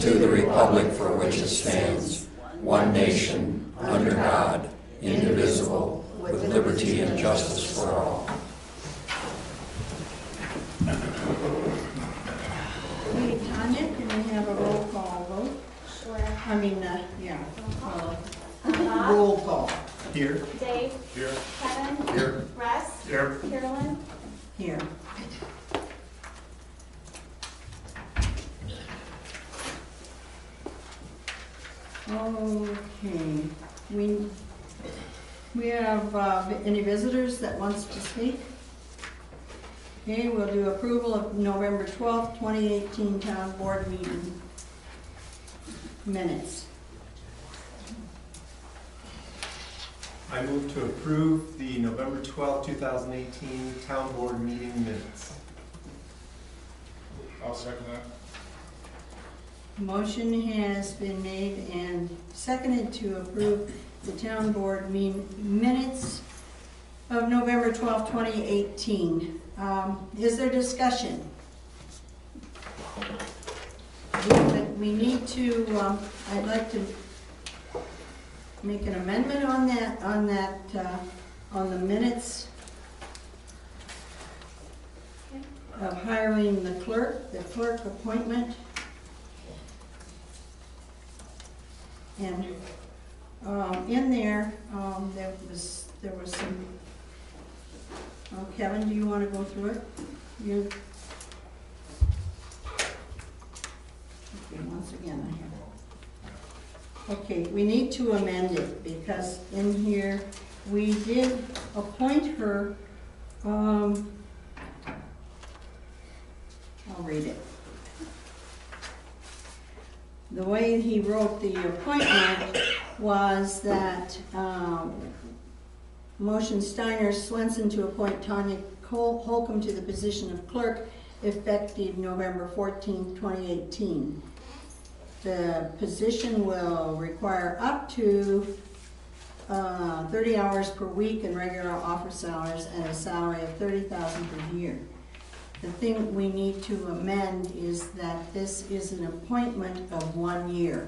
to the republic for which it stands, one nation, under God, indivisible, with liberty and justice for all. Hey, Tanya, can we have a roll call vote? Sure. Roll call. Here. Dave. Here. Kevin. Here. Russ. Here. Carolyn. Here. Okay, we have any visitors that wants to speak? Okay, we'll do approval of November 12th, 2018 town board meeting minutes. I move to approve the November 12, 2018 town board meeting minutes. I'll second that. Motion has been made and seconded to approve the town board minutes of November 12, 2018. Is there discussion? We need to, I'd like to make an amendment on the minutes of hiring the clerk appointment. And in there, there was some. Kevin, do you want to go through it? Okay, once again, I have. Okay, we need to amend it because in here we did appoint her. I'll read it. The way he wrote the appointment was that motion Steiner Swenson to appoint Tanya Holcomb to the position of clerk effective November 14, 2018. The position will require up to 30 hours per week in regular office hours and a salary of $30,000 per year. The thing we need to amend is that this is an appointment of 1 year.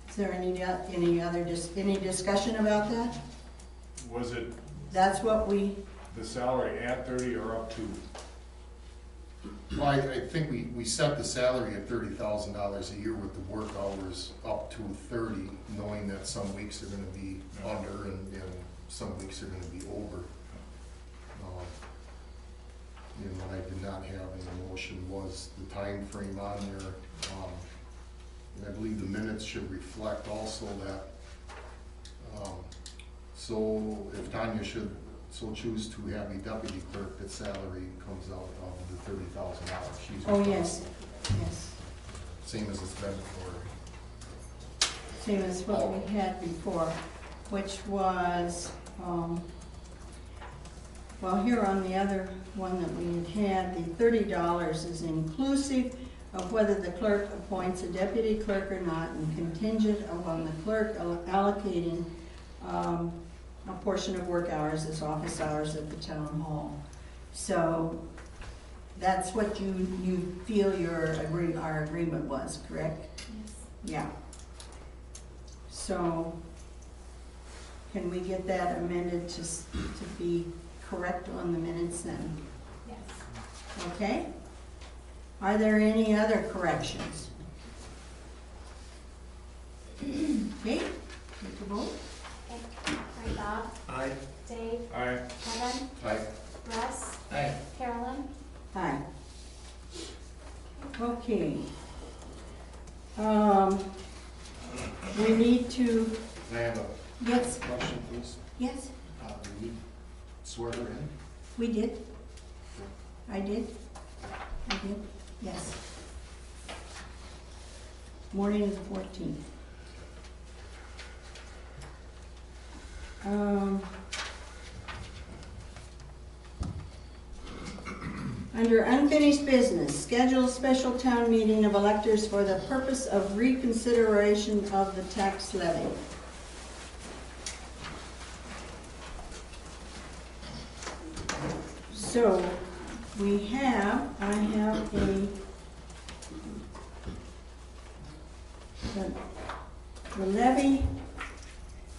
Is there any discussion about that? Was it That's what we, the salary at 30 or up to? Well, I think we set the salary at $30,000 a year with the work hours up to 30, knowing that some weeks are gonna be under and some weeks are gonna be over. And what I did not have in the motion was the time frame on there. And I believe the minutes should reflect also that, so if Tanya should so choose to have a deputy clerk, that salary comes out of the $30,000 she's. oh yes, Same as it's been before. same as what we had before, which was, well, here on the other one that we had, the $30 is inclusive of whether the clerk appoints a deputy clerk or not, and contingent upon the clerk allocating a portion of work hours as office hours at the town hall. So that's what you feel our agreement was, correct? Yes. Yeah. So can we get that amended to be correct on the minutes then? Yes. Okay? Are there any other corrections? Okay, take a vote. Okay. All right, Bob. Aye. Dave. Aye. Kevin. Aye. Russ. Aye. Carolyn. Aye. Okay. We need to, Can I have a yes, question, please? yes, We swear her in? we did. I did, yes. Morning of the 14th. Under unfinished business, schedule a special town meeting of electors for the purpose of reconsideration of the tax levy. So we have, I have the levy,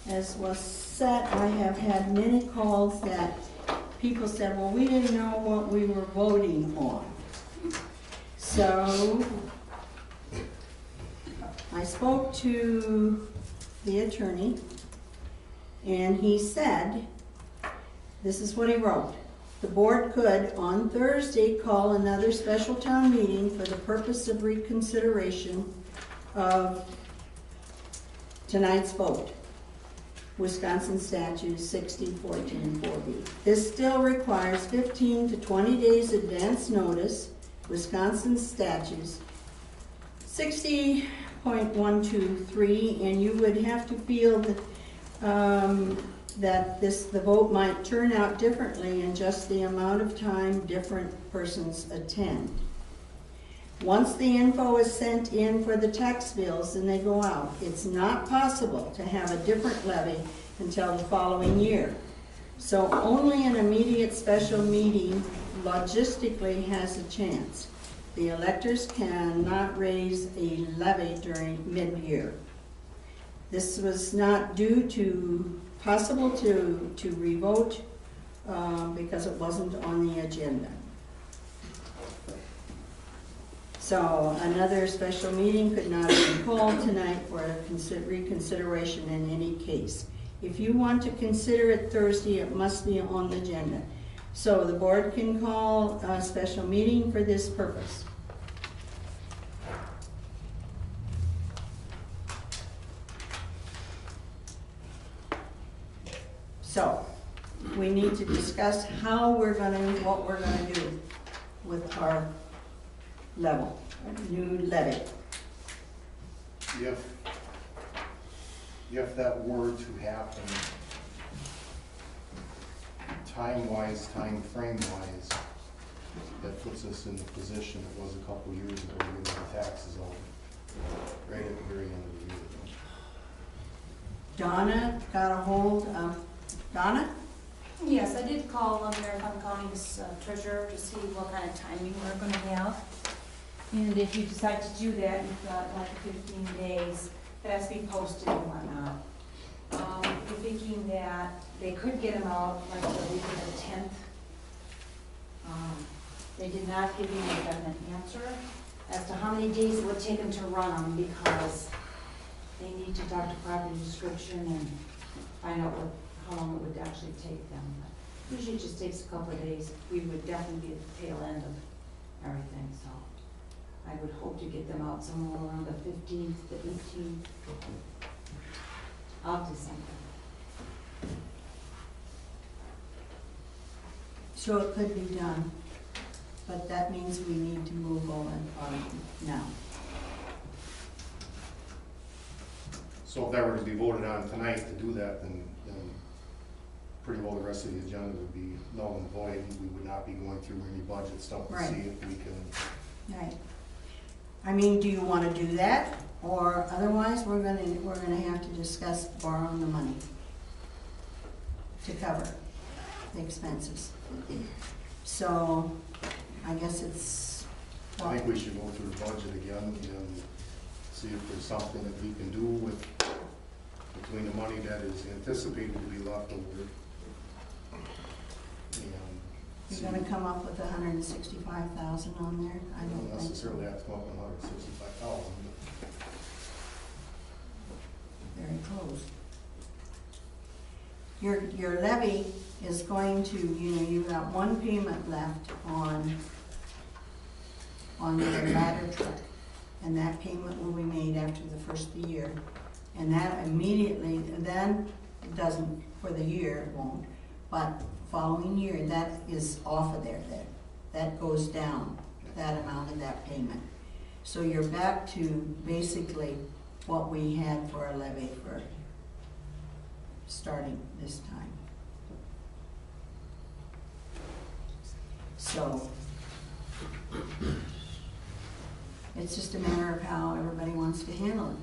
as was said, I have had many calls that people said, well, we didn't know what we were voting on. So I spoke to the attorney, and he said, this is what he wrote. The board could, on Thursday, call another special town meeting for the purpose of reconsideration of tonight's vote. Wisconsin Statute 6014-4B. This still requires 15 to 20 days advance notice. Wisconsin Statutes 60.123, and you would have to feel that the vote might turn out differently in just the amount of time different persons attend. Once the info is sent in for the tax bills and they go out, it's not possible to have a different levy until the following year. So only an immediate special meeting logistically has a chance. The electors cannot raise a levy during mid-year. This was not possible to revote because it wasn't on the agenda. So another special meeting could not have been called tonight for a reconsideration in any case. If you want to consider it Thursday, it must be on the agenda. So the board can call a special meeting for this purpose. So we need to discuss what we're gonna do with our new levy. If that were to happen, time-wise, time-frame-wise, that puts us in the position it was a couple years ago, when the taxes over, right at the very end of the year. Donna got a hold of, Donna? Yes, I did call Marathon County's treasurer to see what kind of timing we're gonna have. And if you decide to do that, you've got like 15 days, that has to be posted and whatnot. We're thinking that they could get them out like the week of the 10th. They did not give me a definite answer as to how many days it would take them to run them, because they need to talk to property description and find out how long it would actually take them. But usually it just takes a couple of days. We would definitely be at the tail end of everything, so I would hope to get them out somewhere around the 15th, the 18th of December. So it could be done, but that means we need to move on now. So if that were to be voted on tonight to do that, then pretty well the rest of the agenda would be null and void. We would not be going through any budget stuff to Right. see if we can. Right. I mean, do you want to do that, or otherwise we're gonna have to discuss borrowing the money to cover the expenses. So I guess it's. I think we should go through the budget again and see if there's something that we can do between the money that is anticipated to be left over. You're gonna come up with 165,000 on there? I don't don't think so. necessarily have to come up with 165,000. Very close. Your levy is going to, you've got one payment left on your ladder truck, and that payment will be made after the first of the year. And that immediately, then it doesn't, for the year it won't, but following year, that is off of there. That goes down, that amount of that payment. So you're back to basically what we had for a levy for starting this time. So it's just a matter of how everybody wants to handle it.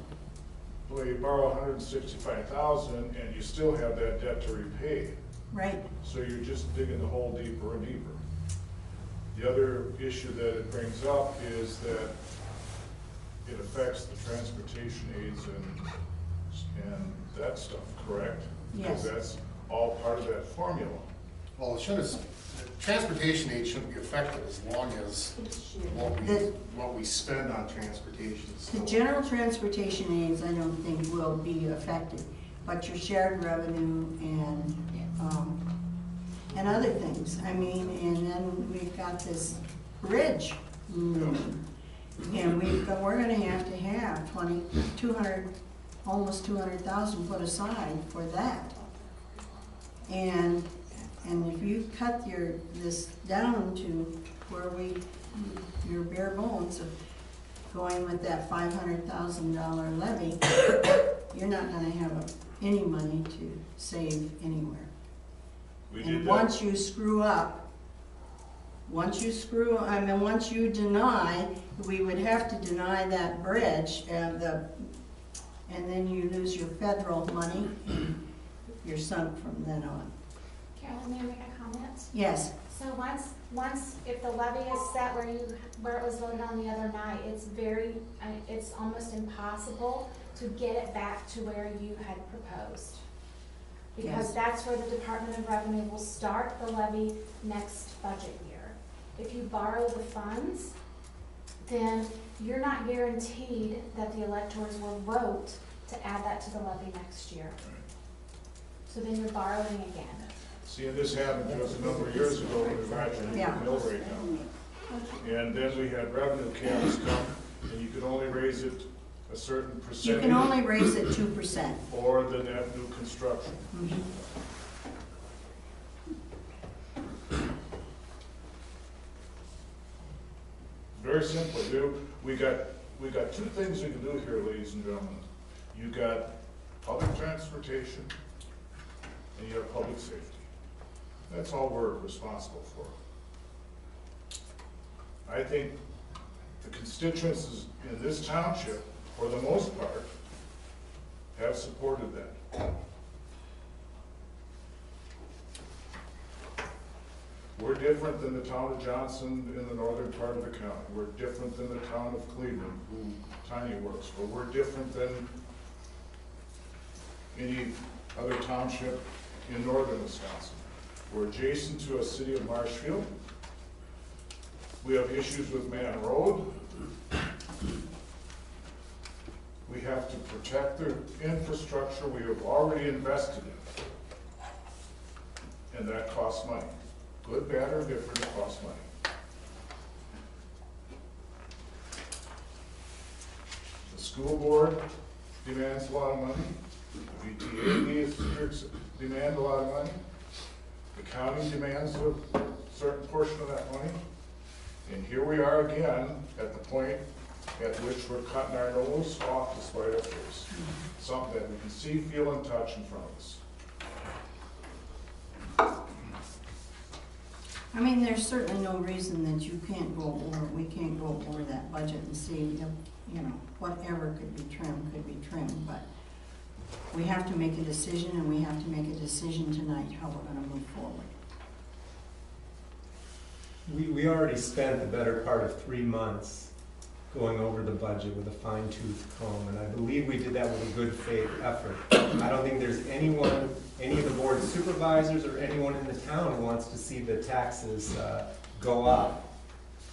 Well, you borrow 165,000 and you still have that debt to repay. Right. So you're just digging the hole deeper and deeper. The other issue that it brings up is that it affects the transportation aids and that stuff, correct? Yes. Because that's all part of that formula. Well, it shouldn't, transportation aid shouldn't be affected as long as It should. what we spend on transportation is The still. general transportation aids, I don't think will be affected, but your shared revenue and other things. I mean, and then we've got this bridge looming. And we're gonna have to have 200, almost 200,000 put aside for that. And if you cut this down to where your bare bones of going with that $500,000 levy, you're not gonna have any money to save anywhere. We did And that. once you screw up, once you deny, we would have to deny that bridge, and then you lose your federal money, and you're sunk from then on. Carolyn, may I make a comment? Yes, So once, if the levy is set where it was voted on the other night, it's almost impossible to get it back to where you had proposed. Because Yes. that's where the Department of Revenue will start the levy next budget year. If you borrow the funds, then you're not guaranteed that the electors will vote to add that to the levy next year. So then you're borrowing again. See, and this happened to us a number of years ago when we graduated Yeah. the mill rate down. And then we had revenue caps come, and you could only raise it a certain you percentage. can only raise it 2%. Or the net new construction. Very simple, we got two things we can do here, ladies and gentlemen. You got public transportation, and you have public safety. That's all we're responsible for. I think the constituents in this township, for the most part, have supported that. We're different than the town of Johnson in the northern part of the county. We're different than the town of Cleveland, who Tiny works for. We're different than any other township in northern Wisconsin. We're adjacent to a city of Marshfield. We have issues with Man Road. We have to protect the infrastructure we have already invested in. And that costs money. Good, bad, or different, it costs money. The school board demands a lot of money. The VTA needs demand a lot of money. The county demands a certain portion of that money. And here we are again at the point at which we're cutting our nose off to spite our face. Something that we can see, feel, and touch in front of us. I mean, there's certainly no reason that we can't go over that budget and see if, whatever could be trimmed, but we have to make a decision, and we have to make a decision tonight how we're gonna move forward. We already spent the better part of 3 months going over the budget with a fine-tooth comb, and I believe we did that with a good faith effort. I don't think there's any of the board of supervisors or anyone in the town who wants to see the taxes go up.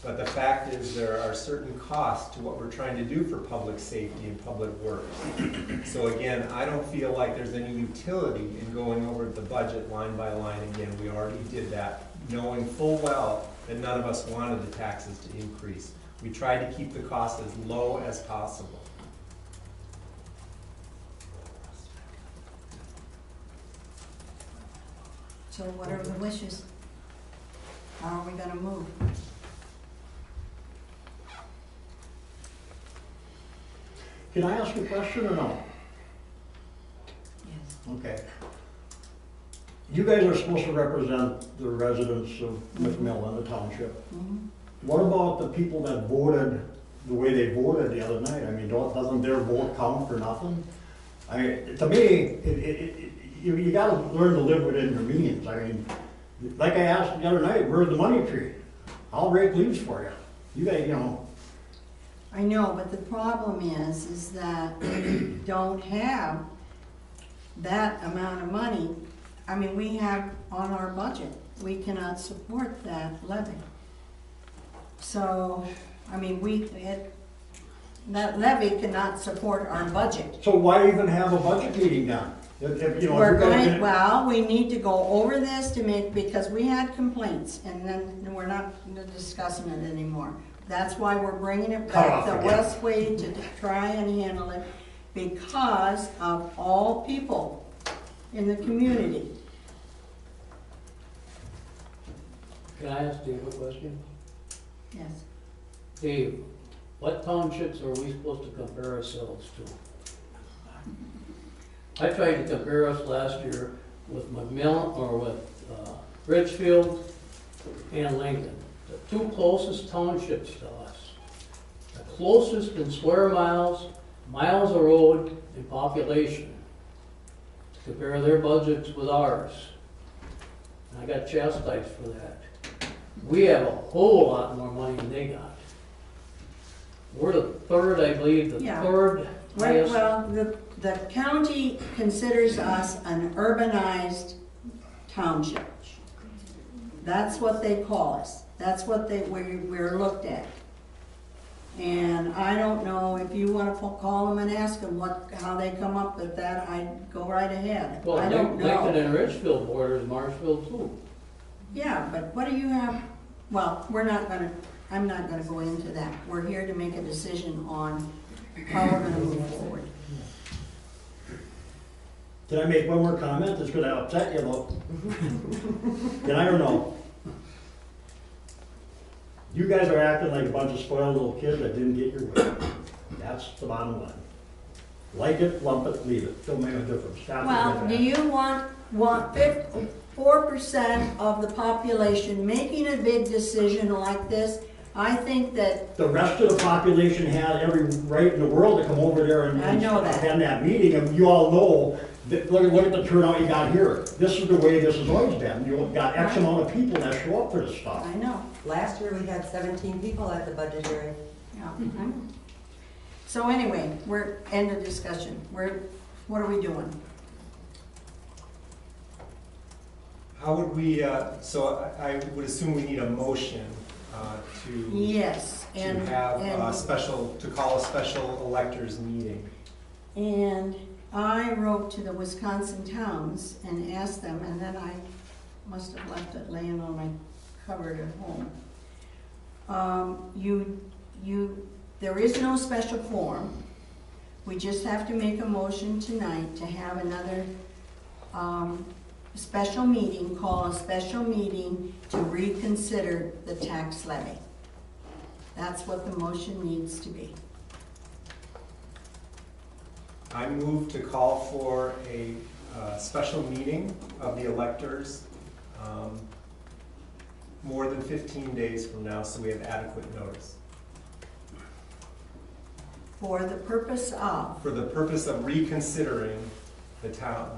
But the fact is, there are certain costs to what we're trying to do for public safety and public works. So again, I don't feel like there's any utility in going over the budget line by line again. We already did that, knowing full well that none of us wanted the taxes to increase. We tried to keep the cost as low as possible. So what are the wishes? How are we gonna move? Can I ask you a question or no? Yes. Okay. You guys are supposed to represent the residents of McMillan, the township. Mhm. What about the people that voted the way they voted the other night? I mean, doesn't their vote count for nothing? I mean, to me, you gotta learn to live within your means. I mean, like I asked the other night, where's the money tree? I'll rake leaves for you. You guys, you know, I know, but the problem is that we don't have that amount of money. I mean, we have on our budget, we cannot support that levy. So, I mean, that levy cannot support our budget. so why even have a budget meeting then? If, you know, if We're you're gonna- going, well, we need to go over this to make, because we had complaints, and then we're not discussing it anymore. That's why we're bringing it Cut back off the again. West way to try and handle it, because of all people in the community. Can I ask Dave a question? Yes. Dave, what townships are we supposed to compare ourselves to? I tried to compare us last year with McMillan, or with Richfield and Lincoln, the two closest townships to us. The closest in square miles, miles of road, and population. To compare their budgets with ours. And I got chastised for that. We have a whole lot more money than they got. We're the third, I believe, the Yeah. third highest. Well, the county considers us an urbanized township. That's what they call us. That's what we're looked at. And I don't know if you want to call them and ask them how they come up with that, I'd go right ahead. Well, I don't Lincoln know. and Richfield borders Marshfield too. Yeah, but what do you have, well, I'm not gonna go into that. We're here to make a decision on how we're gonna move forward. Can I make one more comment that's gonna upset you though? Can I or no? You guys are acting like a bunch of spoiled little kids that didn't get your way. That's the bottom line. Like it, lump it, leave it, don't make a difference. Stop it Well, with do that. you want 4% of the population making a big decision like this? I think that, The rest of the population had every right in the world to come over there and I know that. attend that meeting, and you all know, that, look at the turnout you got here. This is the way this has always been. You got X amount of people that show up for this stuff. I know, Last year, we had 17 people at the budget hearing. yeah. I know. So anyway, we're, end of discussion. What are we doing? How would we, so I would assume we need a motion to Yes, and. have a and- special, to call a special electors meeting. And I wrote to the Wisconsin towns and asked them, and then I must have left it laying on my cupboard at home. There is no special form. We just have to make a motion tonight to have another, special meeting, call a special meeting to reconsider the tax levy. That's what the motion needs to be. I move to call for a special meeting of the electors more than 15 days from now, so we have adequate notice. For the purpose of, For the purpose of reconsidering the town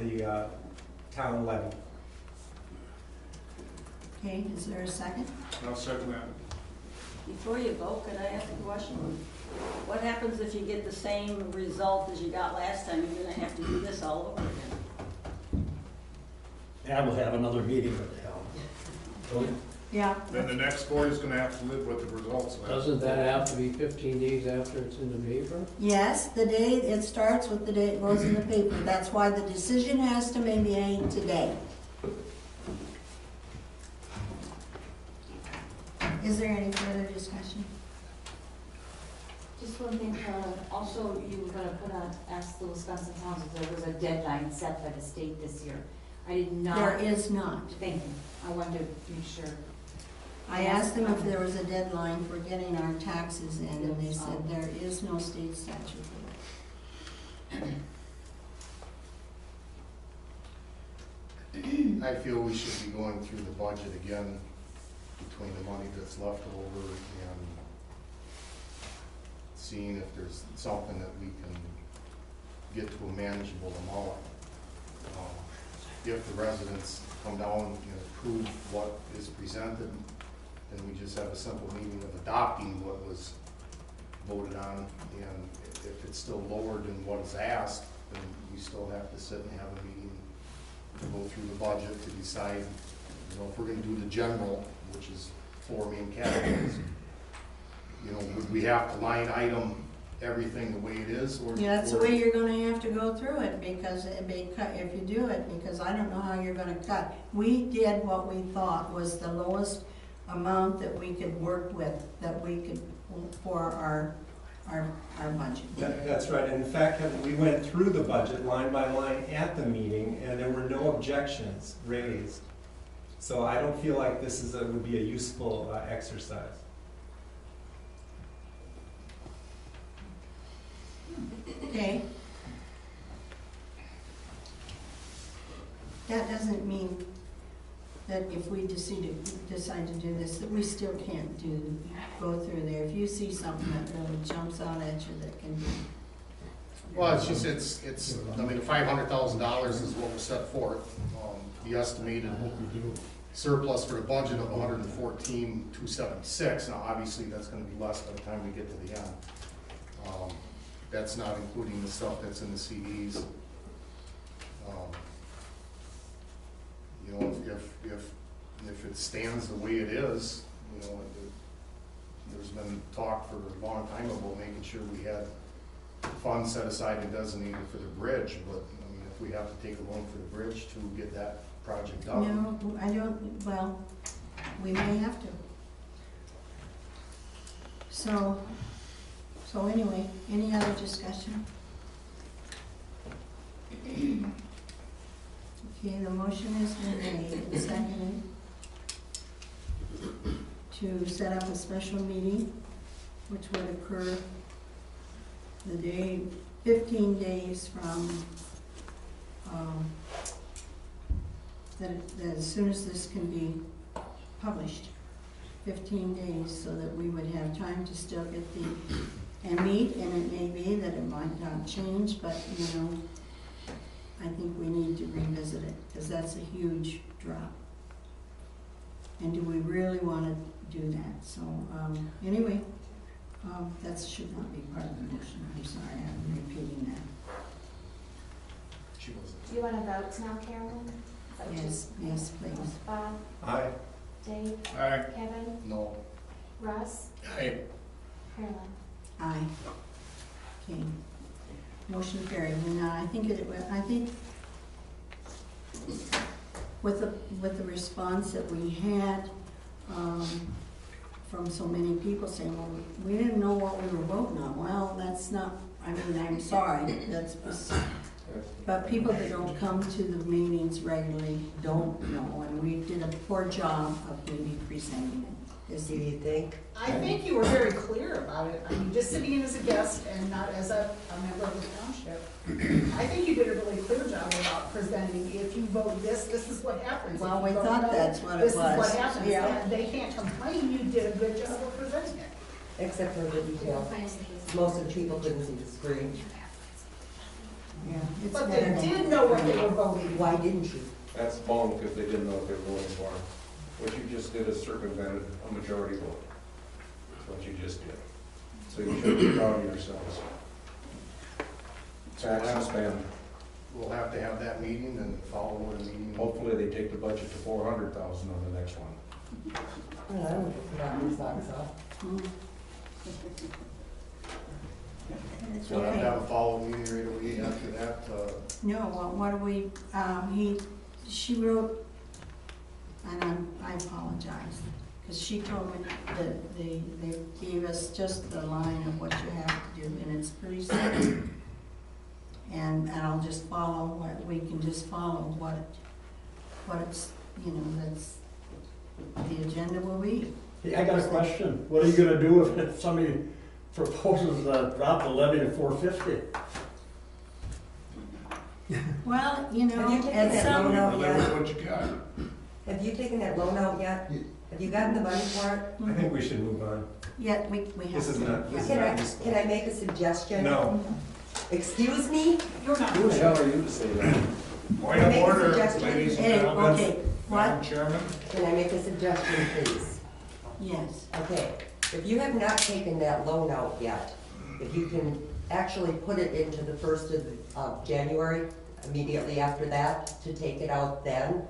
levy. okay, is there a second? I'll second that. Before you vote, could I ask a question? What happens if you get the same result as you got last time? You're gonna have to do this all over again. And we'll have another meeting with the hell. Yeah. Then the next board is gonna have to live with the results of that. Doesn't that have to be 15 days after it's in the paper? Yes, the day, it starts with the day it goes in the paper. That's why the decision has to be made today. Is there any further discussion? Just one thing, also you were gonna ask the Wisconsin towns if there was a deadline set by the state this year. I did not. There is not. Thank you. I wanted to make sure. I asked them if there was a deadline for getting our taxes in, and they said there is no state statute for that. I feel we should be going through the budget again between the money that's left over and seeing if there's something that we can get to a manageable amount. If the residents come down and approve what is presented, and we just have a simple meeting of adopting what was voted on, and if it's still lower than what is asked, then we still have to sit and have a meeting to go through the budget to decide, you know, if we're gonna do the general, which is 4 main categories. You know, would we have to line item everything the way it is, or? Yeah, that's the way you're gonna have to go through it, because if you do it, because I don't know how you're gonna cut. We did what we thought was the lowest amount that we could work with, that we could, for our budget. That's right. In fact, we went through the budget line by line at the meeting, and there were no objections raised. So I don't feel like this would be a useful exercise. Okay. That doesn't mean that if we decide to do this, that we still can't go through there. If you see something that really jumps out at you that can be. Well, it's just, it's, I mean, $500,000 is what was set forth. The estimated surplus for the budget of $114,276. Now, obviously, that's gonna be less by the time we get to the end. That's not including the stuff that's in the CDs. You know, if it stands the way it is, you know, there's been talk for a long time about making sure we had funds set aside and designated for the bridge, but, I mean, if we have to take a loan for the bridge to get that project done. No, I don't, well, we may have to. So anyway, any other discussion? Okay, the motion has been made and seconded to set up a special meeting, which would occur the day, 15 days from, that as soon as this can be published, 15 days, so that we would have time to still get and meet, and it may be that it might not change, but, you know, I think we need to revisit it, because that's a huge drop. And do we really want to do that? So, anyway, that should not be part of the motion. I'm sorry, I'm repeating that. She wasn't. Do you want to vote now, Carolyn? Is that what you- Yes, please. Bob, Aye. Dave, Aye. Kevin, No. Russ, Aye. Carolyn. Aye. Okay. Motion carried. And I think with the response that we had from so many people saying, well, we didn't know what we were voting on. Well, that's not, I mean, I'm sorry, but people that don't come to the meetings regularly don't know, and we did a poor job of maybe presenting it. Do you think? I think you were very clear about it. I mean, just sitting in as a guest and not as a member of the township. I think you did a really clear job about presenting, if you vote this, this is what happens. Well, If we you vote thought no, that's what it This is what was. happens, Yeah. and they can't complain. You did a good job of presenting it. Except for the detail. Most of the people couldn't see the screen. Yeah. It's But they better did than- know what they were voting. Why didn't you? That's bone because they didn't know what they were voting for. What you just did is circumvented a majority vote. That's what you just did. So you should be proud of yourselves. Tax and spend. We'll have to have that meeting and follow the meeting. Hopefully they take the budget to 400,000 on the next one. Well, I don't put on these socks off. Mm. It's We'll have to okay. have a follow meeting right away after that. No, well, what do we, she wrote, and I apologize, because she told me that they gave us just the line of what you have to do, and it's pretty simple. And I'll just follow we can just follow what it's, you know, that's, the agenda will be. Hey, I got a question. What are you gonna do if somebody proposes to drop the levy to 450? Well, you know, Have you taken at that some, loan out Well, that's yet? what you got. Have you taken that loan out yet? Have you gotten the money for it? I think we should move on. yet we have. This is not, this is Can not I useful. make a suggestion? No. Excuse me? You're not. Who the hell are you to say that? Point of Make a order, suggestion. ladies and Hey, gentlemen. okay, Madam what? Chairman, Can I make a suggestion, please? Yes. Okay, if you have not taken that loan out yet, if you can actually put it into the 1st of January, immediately after that, to take it out then,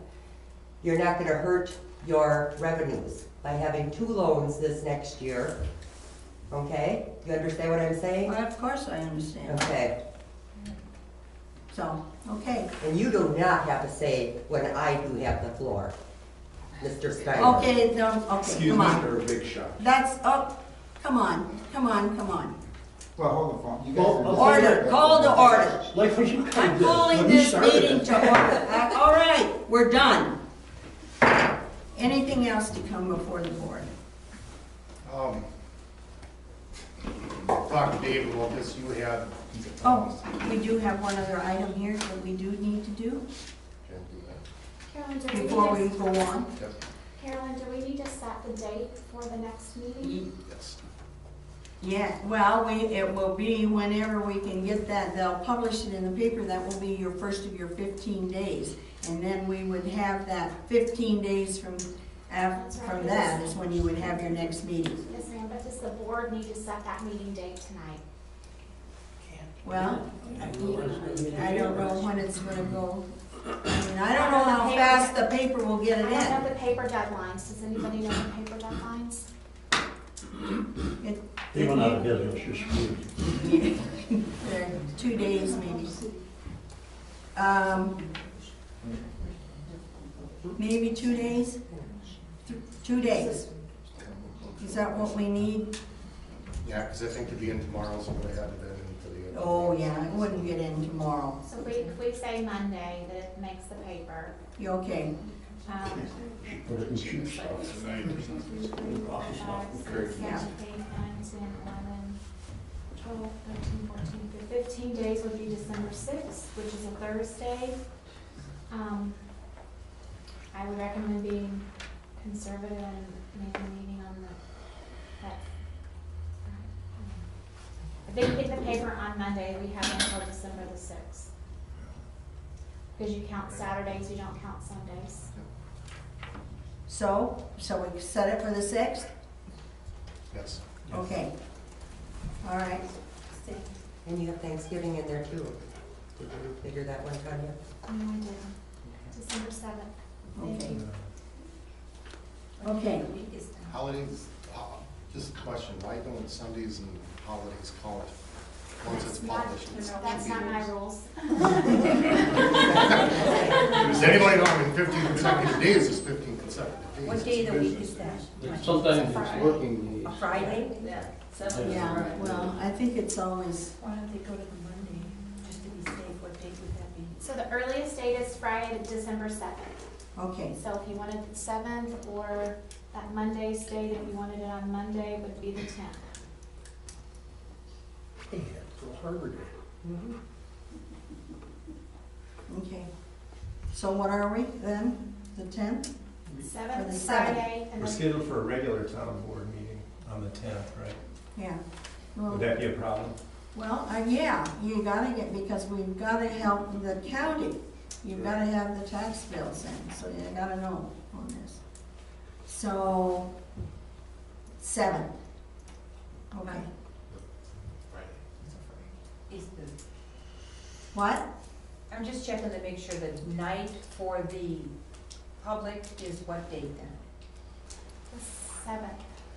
you're not gonna hurt your revenues by having 2 loans this next year. Okay? You understand what I'm saying? Well, of course I understand. Okay. So, okay. And you do not have to say when I do have the floor, Mr. Steiner. Okay, no, okay, Excuse come me, on. they're a big shot. That's, oh, come on, come on, come on. Well, hold the phone. You Well, guys okay. Order, call to order. Like what you guys I'm did. calling when you this started meeting it. to order. All right, we're done. Anything else to come before the board? Talk to David about this, you had. Oh, we do have one other item here that we do need to do Can't do that. Carolyn, do we before we need to, go on. Carolyn, do we need to set the date for the next meeting? Yes. Yeah, well, it will be whenever we can get that, they'll publish it in the paper, that will be your first of your 15 days. And then we would have that 15 days from that is when you would have your next meeting. Yes, ma'am, but does the board need to set that meeting date tonight? Well, I don't know when it's gonna go. I mean, I don't know how fast the paper will get I it don't know in. the paper deadlines. Does anybody know the paper deadlines? They went out of business, you're screwed. There, 2 days maybe. Maybe 2 days? 2 days. Is that what we need? Yeah, because I think to be in tomorrow's, I'm gonna have it in for the. Oh, yeah, it wouldn't get in tomorrow. So if we say Monday, that it makes the paper. You okay? Put it in shoe stuff. 5, 6, 7, 8, 9, 10, 11, 12, 13, 14, 15 days would be December 6th, which is a Thursday. I would recommend being conservative and making a meeting on if they get the paper on Monday, we have until December the 6th. Because you count Saturdays, you don't count Sundays. So we set it for the 6th? Yes. Okay. All right. And you have Thanksgiving in there too. Did you figure that one, Tanya? No, I didn't. December 7th. Thank Okay. you. Okay. Holidays, just a question, why don't Sundays and holidays count once it's published? That's not my rules. Does anybody know, I mean, 15 consecutive days is 15 consecutive days. What day of the week is that? Sometimes it's working A days. Friday? Yeah, 7 Yeah, well, I think it's always, Why don't they go to the Monday, just to be safe, what date would that be? So the earliest date is Friday, December 7th. okay. So if you wanted the 7th or that Monday's date, if you wanted it on Monday, would be the 10th. Okay. So what are we then? The 10th? 7th the is 7th. Friday, and We're then scheduled for a regular town board meeting on the 10th, right? Yeah. Would Well, that be a problem? yeah, you gotta get, because we've gotta help the county. You've gotta have the tax bills in, so you gotta know on this. So, 7. Okay. Is the, What? I'm just checking to make sure the night for the public is what date then? the 7th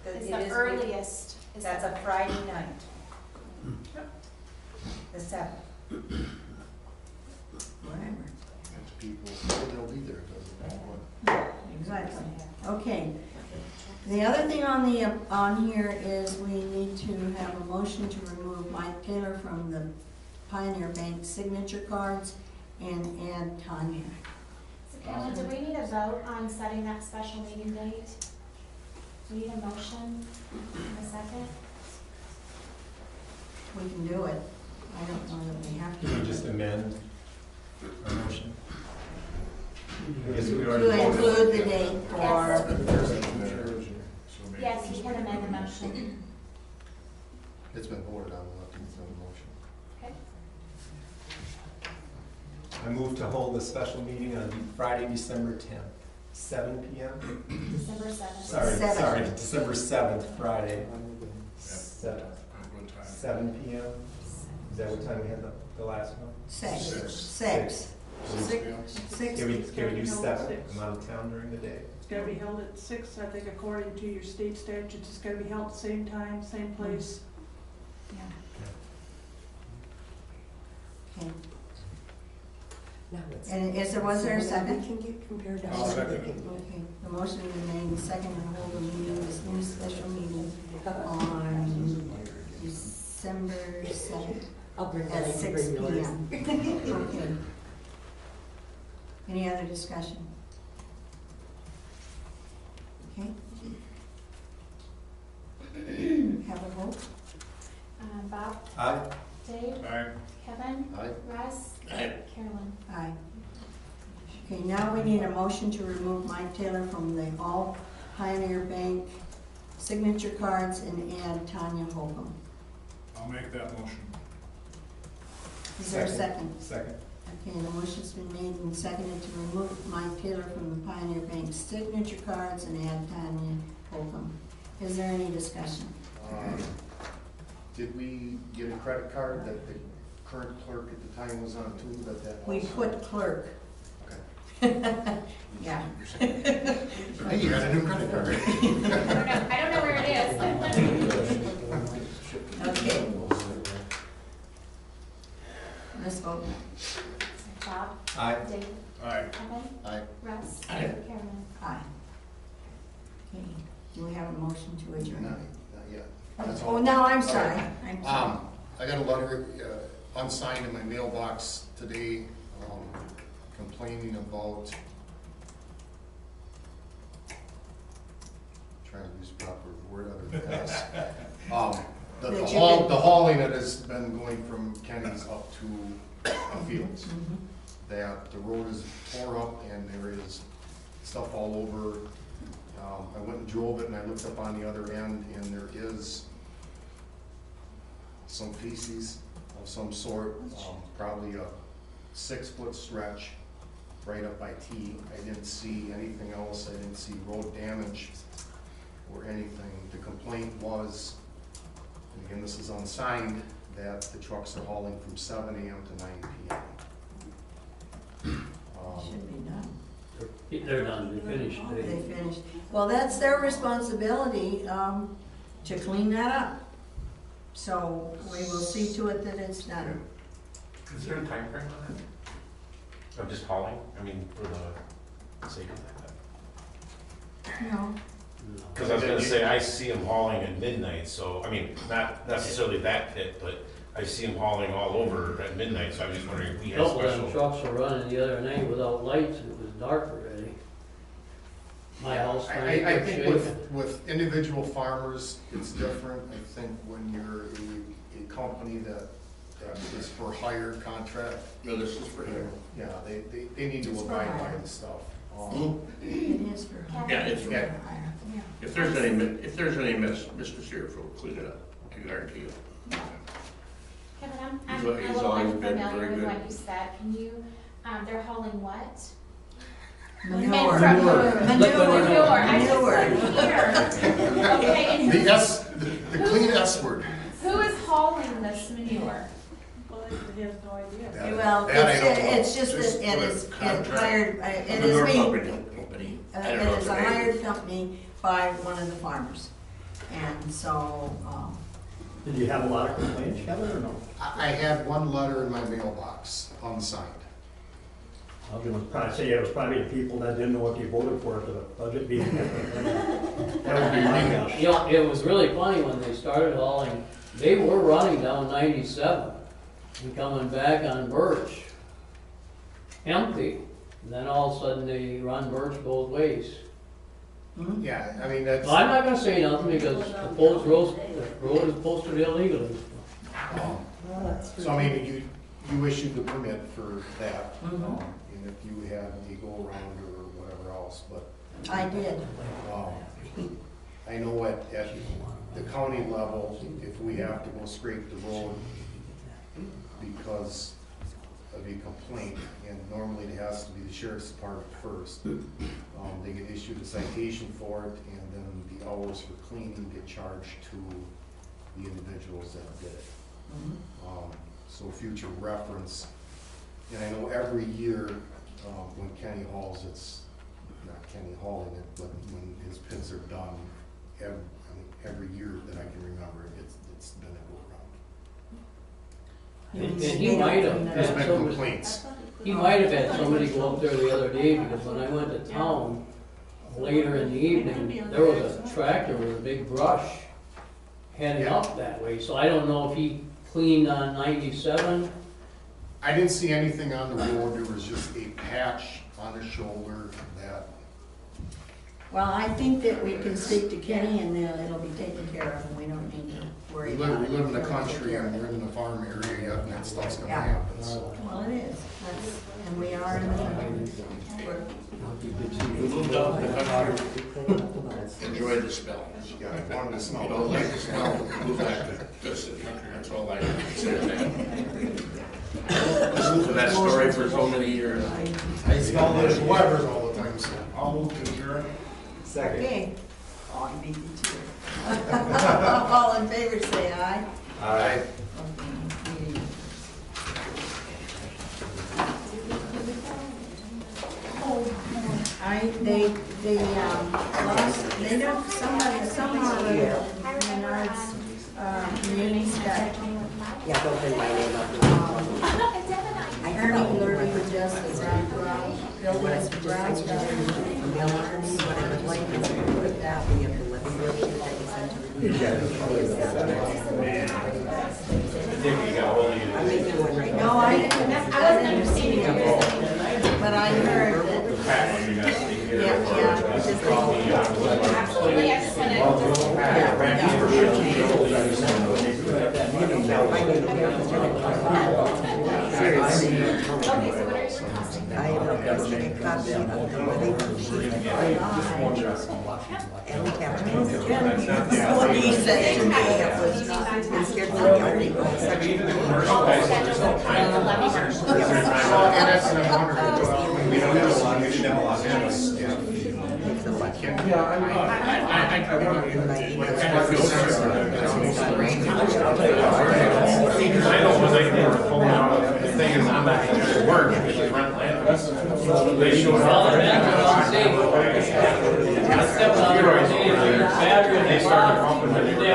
That is it the is- earliest. is That's the- a Friday night. The 7th. Whatever. If people say they'll be there, it doesn't matter. Exactly. Okay. The other thing on here is we need to have a motion to remove Mike Taylor from the Pioneer Bank signature cards and add Tanya. So Carolyn, do we need a vote on setting that special meeting date? Do we need a motion in a second? We can do it. I don't know that we have to. Can we just amend our motion? I guess we To already voted. include the date for, Yes, you can amend the motion. It's been voted on, we'll have to move on the motion. Okay. I move to hold a special meeting on Friday, December 10th. 7 PM? December 7th. Sorry, Seven. sorry, December 7th, Friday. At what time? 7 PM? Is that what time we had the last one? Six. Six. Six. Yeah. Six. Can we do Six. 7? I'm out of town during the day. It's gotta be held at 6, I think, according to your state statutes. It's gotta be held at the same time, same place. Okay. Now it's- And was there a So second? we can get compared to. I'll second it. Okay, the motion is made and second to hold a meeting, this new special meeting on December 7th I'll bring that. at I can 6 bring yours. PM. Okay. Any other discussion? Okay. Have a vote? Bob, Aye. Dave, Aye. Kevin, Aye. Russ, Aye. Carolyn. Aye. Okay, now we need a motion to remove Mike Taylor from the All Pioneer Bank signature cards and add Tanya Holcomb. I'll make that motion. Is there a second? Second. Okay, the motion's been made and seconded to remove Mike Taylor from the Pioneer Bank signature cards and add Tanya Holcomb. Is there any discussion? Did we get a credit card that the current clerk at the time was on too, that We was? put clerk. Okay. Yeah. Hey, you got a new credit card. I don't know where it is. Okay. Let's vote. Bob, Aye. Dave, Aye. Kevin, Aye. Russ, Aye. Carolyn. Aye. Okay, do we have a motion to adjourn? Not yet. That's Oh, all. no, I'm sorry. I'm sorry. I got a letter unsigned in my mailbox today, complaining about, trying to use proper word other than this. The hauling that has been going from Kenny's up to Fields. Mhm. That the road is tore up and there is stuff all over. I went and drove it and I looked up on the other end and there is some feces of some sort, probably a 6-foot stretch right up by T. I didn't see anything else. I didn't see road damage or anything. The complaint was, and again, this is unsigned, that the trucks are hauling from 7 AM to 9 PM. Should be done. They're done, they finished. They finished. Well, that's their responsibility, to clean that up. So we will see to it that it's done. Is there a time frame on that? Of just hauling? I mean, for the sake of that? No, Because I was gonna say, I see them hauling at midnight, so, I mean, not necessarily that pit, but I see them hauling all over at midnight, so I was just wondering if we had Couple of them special. trucks were running the other night without lights, and it was dark already. My house. I think with individual farmers, it's different. I think when you're a company that is for hire contract. No, this is for him. Yeah, they need to It's for abide by hire. the stuff. it is for. Kevin? Yeah, it's, Yeah. Yeah. if there's any mess, Mr. Sheriff will clean it up, I guarantee you. Kevin, I'm He's a always little been very unfamiliar with good. what you said. Can you, they're hauling what? Manure. Manure. Manure, I just Manure. couldn't hear. Okay, and The clean S word. who is hauling this manure? Well, he has no idea. That- Well, that I don't know. it's just that it is hired, it is being, Company. it is a hired company by one of the farmers. And so, Did you have a lot of complaints, Kevin, or no? I had one letter in my mailbox unsigned. I was gonna probably say it was probably the people that didn't know what they voted for the budget meeting. That would be my guess. You know, it was really funny when they started hauling, they were running down 97 and coming back on Birch, empty. And then all of a sudden they run Birch both ways. Yeah, I mean, that's. Well, I'm not gonna say nothing because the road is posted illegally. So I mean, you issued the permit for that, and if you had a go-around or whatever else, but, I did. I know at the county level, if we have to go scrape the road because a complaint, and normally it has to be the sheriff's department first. They get issued a citation for it, and then the hours for cleaning get charged to the individuals that did it. So future reference, and I know every year, when Kenny hauls, it's not Kenny hauling it, but when his pits are done, every year that I can remember, it's been a go around. And he might have There's had been somebody, complaints. he might have had somebody go up there the other day, because when I went to town later in the evening, there was a tractor with a big brush heading up that way, so I don't know if he cleaned on 97. I didn't see anything on the road, there was just a patch on the shoulder that, Well, I think that we can speak to Kenny and it'll be taken care of, and we don't need to worry we about live, it. we live in the We'll take country care and of we're it. in the farm area yet, and that stuff's gonna Yeah. happen, so. Well, it is, and we are in the country. We moved out in the country, enjoy the smell. Yeah, I wanted to You smell. don't like the smell, move back to the country, that's all I consider that. Listen to that story for so many years. I smell those Weber's all the time, so I'll move to adjourn. Okay. Oh, you beat me to it. All in favor, say aye. Aye. They lost, they don't, somehow, Menards, community that Yeah, don't bring my name up. Ernie learning with Justice on Brown, buildings Brown stuff. I'm making one right now. No, I wasn't understanding it, but I heard that. Yeah, it's just like. Absolutely, I just wanna. Seriously. Okay, so what are your costing? I am not going to make a copy of the wedding sheet and attachments. What he said to me, It was not, it's here for the article, section. And that's an honor. We don't have a lot, we didn't have a lot of this, yeah. I know when they were pulling out, the thing is, I'm not gonna do work because you rent land. They showed up. They started pumping it. They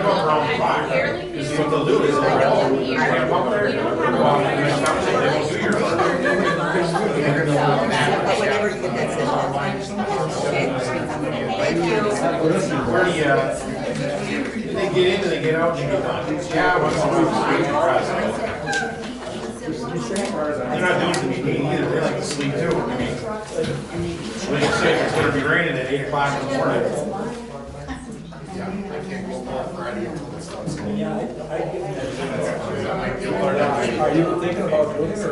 pump their own clock. Because what they'll do is, they'll pump there, they won't do your work. Whenever you get that sent out. Where do you, they get in and they get out and you get done. Yeah, but they're not doing anything either, they like to sleep too. I mean, when you say it's gonna be raining at 8 o'clock in the morning. Yeah, I can't go home Friday until this stuff's going. Are you thinking about doing it or?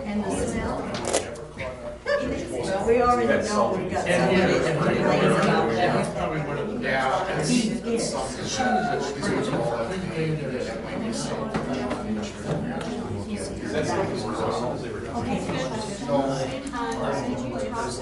And the smell? Well, we already know we've got somebody that complains about that. Yeah, it's something. Okay, so, did you talk to